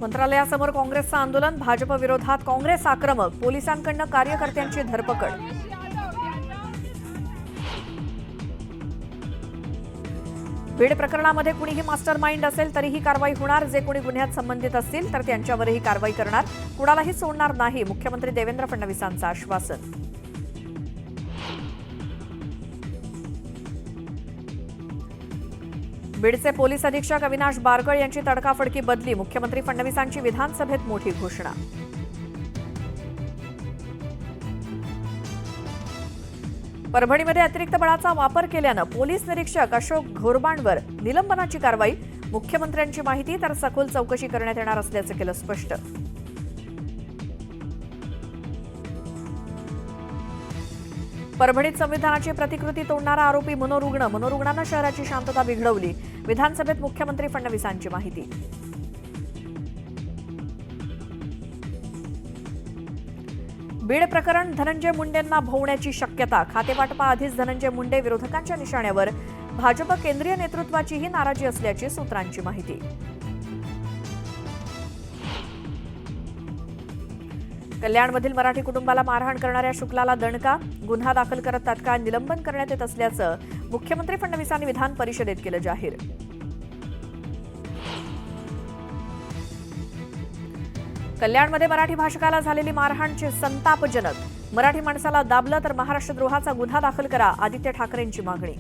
मंत्रालयासमोर काँग्रेसचं आंदोलन, भाजप विरोधात काँग्रेस आक्रमक, पोलिसांकडून कार्यकर्त्यांची धरपकड. बीड प्रकरणामध्ये कुणीही मास्टर माइंड असेल तरीही कारवाई होणार. जे कोणी गुन्ह्यात संबंधित असतील तर त्यांच्यावरही कारवाई करणार. कुणालाही सोडणार नाही, मुख्यमंत्री देवेंद्र फडणवीसांचं आश्वासन. बीडचे पोलीस अधीक्षक अविनाश बारगळ यांची तडकाफडकी बदली, मुख्यमंत्री फडणवीसांची विधानसभेत मोठी घोषणा. परभणीमध्ये अतिरिक्त बळाचा वापर केल्यानं पोलीस निरीक्षक अशोक घोरबांवर निलंबनाची कारवाई, मुख्यमंत्र्यांची माहिती तर सखोल चौकशी करण्यात येणार असल्याचं केलं स्पष्ट. परभणीत संविधानाची प्रतिकृती तोडणारा आरोपी मनोरुग्णानं शहराची शांतता बिघडवली, विधानसभेत मुख्यमंत्री फडणवीसांची माहिती. बीड प्रकरण धनंजय मुंडेंना भोवण्याची शक्यता, खातेवाटपाआधीच धनंजय मुंडे विरोधकांच्या निशाण्यावर, भाजप केंद्रीय नेतृत्वाचीही नाराजी असल्याची सूत्रांची माहिती. कल्याणमधील मराठी कुटुंबाला मारहाण करणाऱ्या शुक्लाला दणका, गुन्हा दाखल करत तात्काळ निलंबन करण्यात येत असल्याचं मुख्यमंत्री फडणवीसांनी विधान परिषदेत केलं जाहीर. कल्याणमध्ये मराठी भाषिकाला झालेली मारहाणची संतापजनक, मराठी माणसाला दाबलं तर महाराष्ट्रद्रोहाचा गुन्हा दाखल करा, आदित्य ठाकरेंची मागणी.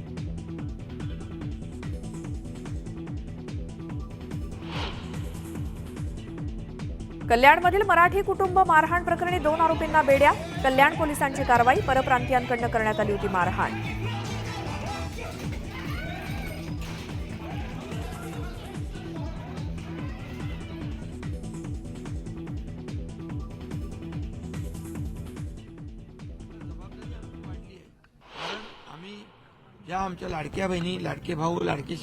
कल्याणमधील मराठी कुटुंब मारहाण प्रकरणी 2 आरोपींना बेड्या, कल्याण पोलिसांची कारवाई, परप्रांतीयांकडून करण्यात आली होती मारहाण. आम्ही ज्या आमच्या लाडक्या बहिणी, लाडके भाऊ, लाडके